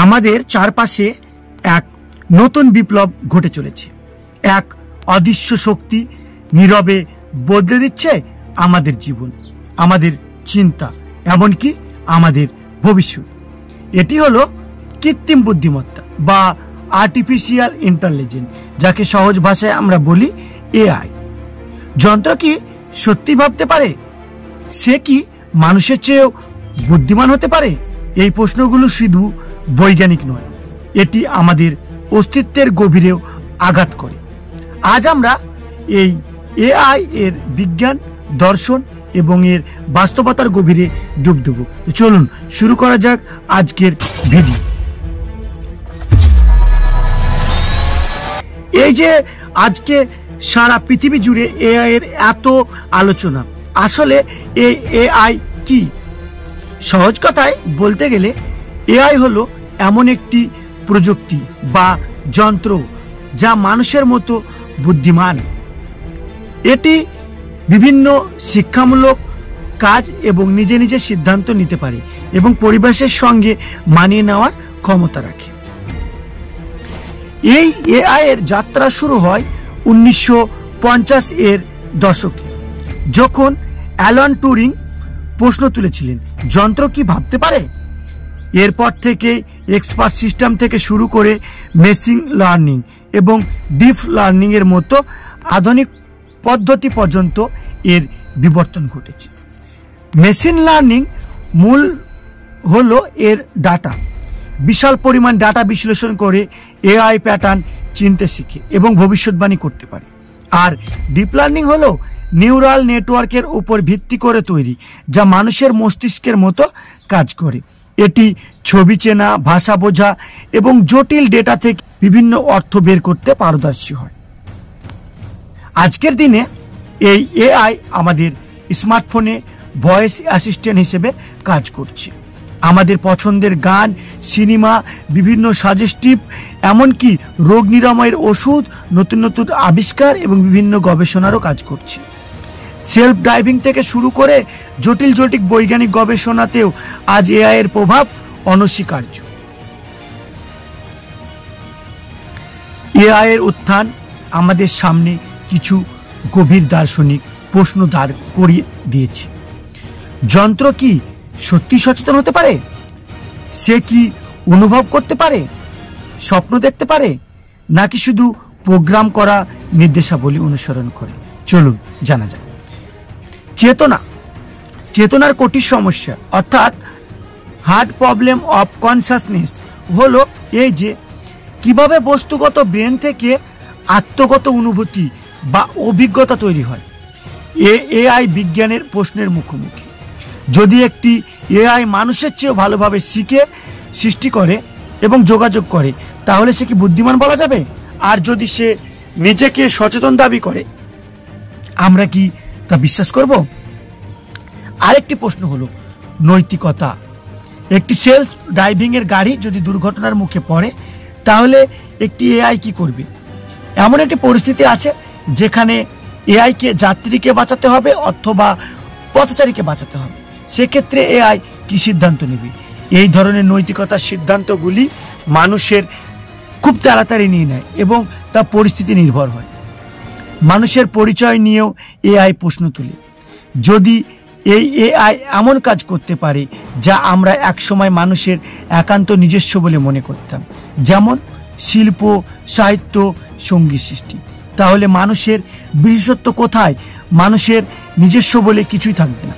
আমাদের চারপাশে এক নতুন বিপ্লব ঘটে চলেছে। এক অদৃশ্য শক্তি নীরবে বদলে দিচ্ছে আমাদের জীবন, আমাদের চিন্তা, এমনকি আমাদের ভবিষ্যৎ। এটি হলো কৃত্রিম বুদ্ধিমত্তা বা আর্টিফিশিয়াল ইন্টেলিজেন্স, যাকে সহজ ভাষায় আমরা বলি এআই। যন্ত্র কি সত্যি ভাবতে পারে? সে কি মানুষের চেয়েও বুদ্ধিমান হতে পারে? এই প্রশ্নগুলো শুধু বৈজ্ঞানিক নয়, এটি আমাদের অস্তিত্বের গভীরেও আঘাত করে। আজ আমরা এই এআই এর বিজ্ঞান, দর্শন এবং এর বাস্তবতার গভীরে ডুব দেব। চলুন শুরু করা যাক আজকের ভিডিও। এই যে আজকে সারা পৃথিবী জুড়ে এআই এর এত আলোচনা, আসলে এই এআই কি? সহজ কথায় বলতে গেলে এআই হলো এমন একটি প্রযুক্তি বা যন্ত্র যা মানুষের মতো বুদ্ধিমান। এটি বিভিন্ন শিক্ষামূলক কাজ এবং নিজে নিজে সিদ্ধান্ত নিতে পারে এবং পরিবেশের সঙ্গে মানিয়ে নেওয়ার ক্ষমতা রাখে। এই এআই এর যাত্রা শুরু হয় 1950 এর দশকে, যখন অ্যালান টুরিং প্রশ্ন তুলেছিলেন, যন্ত্র কি ভাবতে পারে? এরপর থেকে এক্সপার্ট সিস্টেম থেকে শুরু করে মেশিন লার্নিং এবং ডিপ লার্নিং এর মতো আধুনিক পদ্ধতি পর্যন্ত এর বিবর্তন ঘটেছে। মেশিন লার্নিং মূল হলো এর ডাটা, বিশাল পরিমাণ ডাটা বিশ্লেষণ করে এআই প্যাটার্ন চিনতে শিখে এবং ভবিষ্যৎবাণী করতে পারে। আর ডিপ লার্নিং হলো নিউরাল নেটওয়ার্কের উপর ভিত্তি করে তৈরি, যা মানুষের মস্তিষ্কের মতো কাজ করে। এটি ছবি চেনা, ভাষা বোঝা এবং জটিল ডেটা থেকে বিভিন্ন অর্থ বের করতে পারদর্শী হয়। আজকের দিনে এই এআই আমাদের স্মার্টফোনে ভয়েস অ্যাসিস্ট্যান্ট হিসেবে কাজ করছে। আমাদের পছন্দের গান, সিনেমা, বিভিন্ন সাজেস্টিভ, এমনকি রোগ নিরাময়ের ওষুধ, নতুন নতুন আবিষ্কার এবং বিভিন্ন গবেষণারও কাজ করছে। সেলফ ড্রাইভিং থেকে শুরু করে জটিল জটিল বৈজ্ঞানিক গবেষণাতেও আজ এআই এর প্রভাব অনস্বীকার্য। এআই এর উত্থান আমাদের সামনে কিছু গভীর দার্শনিক প্রশ্ন দাঁড় করিয়ে দিয়েছে। যন্ত্র কি সত্যি সচেতন হতে পারে? সে কি অনুভব করতে পারে, স্বপ্ন দেখতে পারে, নাকি শুধু প্রোগ্রাম করা নির্দেশাবলী অনুসরণ করে? চলুন জানা যাক। চেতনার কঠিন সমস্যা অর্থাৎ হার্ড প্রবলেম অফ কনসাসনেস হলো এই যে কিভাবে বস্তুগত ব্রেন থেকে আত্মগত অনুভূতি বা অভিজ্ঞতা তৈরি হয়। এআই বিজ্ঞানের প্রশ্নের মুখোমুখি। যদি একটি এআই মানুষের চেয়েও ভালোভাবে শিখে, সৃষ্টি করে এবং যোগাযোগ করে, তাহলে সে কি বুদ্ধিমান বলা যাবে? আর যদি সে নিজেকে সচেতন দাবি করে, আমরা কি তা বিশ্বাস করব? আরেকটি প্রশ্ন হলো নৈতিকতা। একটি সেলফ ড্রাইভিং এর গাড়ি যদি দুর্ঘটনার মুখে পড়ে, তাহলে একটি এআই কি করবে? এমন একটি পরিস্থিতি আছে যেখানে এআইকে যাত্রীকে বাঁচাতে হবে অথবা পথচারীকে বাঁচাতে হবে। সেক্ষেত্রে এআই কি সিদ্ধান্ত নেবে? এই ধরনের নৈতিকতার সিদ্ধান্তগুলি মানুষের খুব তাড়াতাড়ি নিয়ে নেয় এবং তা পরিস্থিতি নির্ভর হয়। মানুষের পরিচয় নিয়েও এআই প্রশ্ন তুলে। যদি এই এআই এমন কাজ করতে পারে যা আমরা একসময় মানুষের একান্ত নিজস্ব বলে মনে করতাম, যেমন শিল্প, সাহিত্য, সঙ্গীত সৃষ্টি, তাহলে মানুষের বিশেষত্ব কোথায়? মানুষের নিজস্ব বলে কিছুই থাকবে না।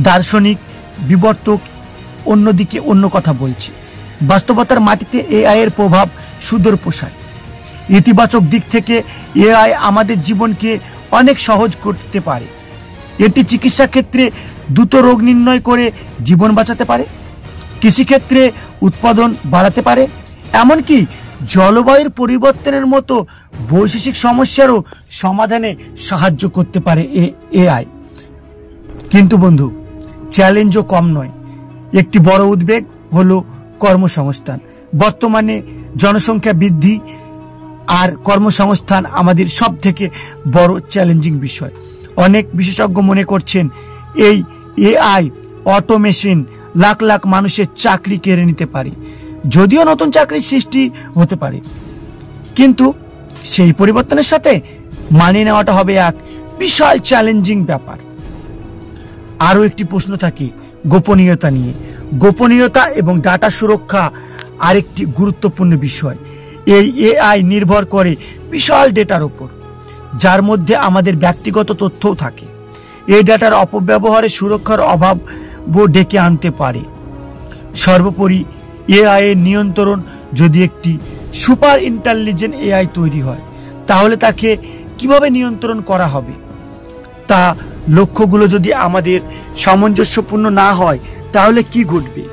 দার্শনিক বিবর্তক অন্যদিকে অন্য কথা বলছে। বাস্তবতার মাটিতে এআই এর প্রভাব সুদূর প্রসারী। ইতিবাচক দিক থেকে এআই আমাদের জীবনকে অনেক সহজ করতে পারে। এটি চিকিৎসা ক্ষেত্রে দ্রুত রোগ নির্ণয় করে জীবন বাঁচাতে পারে, কৃষিক্ষেত্রে উৎপাদন বাড়াতে পারে, এমনকি জলবায়ুর পরিবর্তনের মতো বৈশ্বিক সমস্যারও সমাধানে সাহায্য করতে পারে এআই। কিন্তু বন্ধু, চ্যালেঞ্জও কম নয়। একটি বড় উদ্বেগ হলো কর্মসংস্থান। বর্তমানে জনসংখ্যা বৃদ্ধি আর কর্মসংস্থান আমাদের সব থেকে বড় চ্যালেঞ্জিং বিষয়। অনেক বিশেষজ্ঞ মনে করছেন এই এআই, অটোমেশন লাখ লাখ মানুষের চাকরি কেড়ে নিতে পারে, যদিও নতুন চাকরির সৃষ্টি হতে পারে, কিন্তু সেই পরিবর্তনের সাথে মানিয়ে নেওয়াটা হবে এক বিশাল চ্যালেঞ্জিং ব্যাপার। আরো একটি প্রশ্ন থাকে গোপনীয়তা নিয়ে। গোপনীয়তা এবং ডাটা সুরক্ষা আরেকটি গুরুত্বপূর্ণ বিষয়। এই এআই নির্ভর করে বিশাল ডেটার উপর, যার মধ্যে আমাদের ব্যক্তিগত তথ্যও থাকে। এই ডাটার অপব্যবহারে সুরক্ষার অভাব ডেকে আনতে পারে। সর্বোপরি এআই এর নিয়ন্ত্রণ, যদি একটি সুপার ইন্টেলিজেন্ট এআই তৈরি হয়, তাহলে তাকে কিভাবে নিয়ন্ত্রণ করা হবে, তা লক্ষ্যগুলো যদি আমাদের সামঞ্জস্যপূর্ণ না হয় তাহলে কি ঘটবে?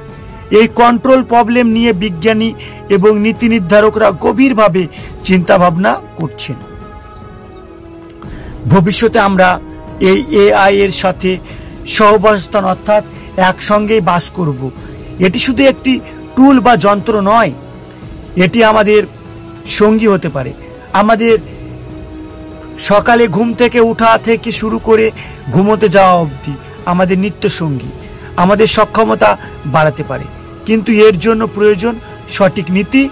এই কন্ট্রোল প্রবলেম নিয়ে বিজ্ঞানী এবং নীতি নির্ধারকরা গভীরভাবে চিন্তা ভাবনা করছেন। ভবিষ্যতে আমরা এই এআই এর সাথে সহাবস্থান অর্থাৎ একসঙ্গেই বাস করব। এটি শুধু একটি টুল বা যন্ত্র নয়, এটি আমাদের সঙ্গী হতে পারে। আমাদের সকালে ঘুম থেকে উঠা থেকে শুরু করে ঘুমোতে যাওয়া অবধি আমাদের নিত্য সঙ্গী, আমাদের সক্ষমতা বাড়াতে পারে। কিন্তু এর জন্য প্রয়োজন সঠিক নীতি,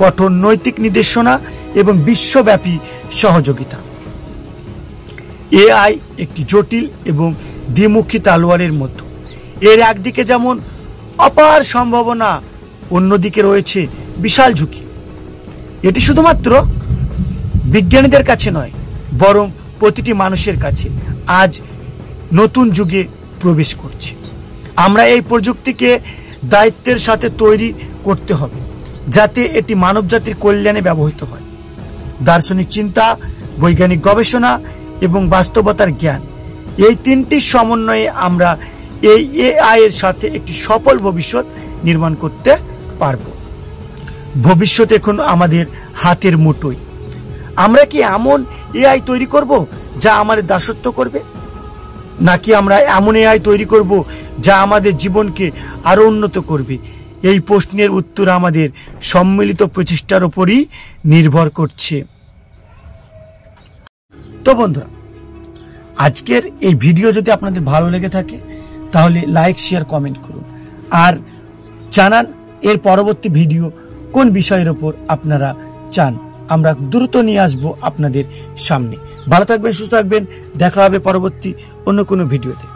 কঠোর নৈতিক নির্দেশনা এবং বিশ্বব্যাপী সহযোগিতা। এআই একটি জটিল এবং দ্বিমুখী তলোয়ারের মতো। এর একদিকে যেমন অপার সম্ভাবনা, অন্যদিকে রয়েছে বিশাল ঝুঁকি। এটি শুধুমাত্র বিজ্ঞানীদের কাছে নয়, বরং প্রতিটি মানুষের কাছে আজ নতুন যুগে প্রবেশ করছে। আমরা এই প্রযুক্তিকে দায়িত্বের সাথে তৈরি করতে হবে, যাতে এটি মানবজাতির কল্যাণে ব্যবহৃত হয়। দার্শনিক চিন্তা, বৈজ্ঞানিক গবেষণা এবং বাস্তবতার জ্ঞান, এই তিনটির সমন্বয়ে আমরা এই এআই এর সাথে একটি সফল ভবিষ্যৎ নির্মাণ করতে পারব। ভবিষ্যৎ এখন আমাদের হাতের মুঠোয়। আমরা কি এমন এআই তৈরি করব যা আমাদের দাসত্ব করবে, নাকি আমরা এমন এআই তৈরি করব যা আমাদের জীবনকে আরো উন্নত করবে? এই প্রশ্নের উত্তর আমাদের সম্মিলিত প্রচেষ্টার উপরই নির্ভর করছে। তো বন্ধুরা, আজকের এই ভিডিও যদি আপনাদের ভালো লেগে থাকে তাহলে লাইক, শেয়ার, কমেন্ট করুন, আর জানান এর পরবর্তী ভিডিও কোন বিষয়ের উপর আপনারা চান আমরা দ্রুত নিয়ে আসবো আপনাদের সামনে। ভালো থাকবেন, সুস্থ থাকবেন, দেখা হবে পরবর্তী অন্য কোনো ভিডিওতে।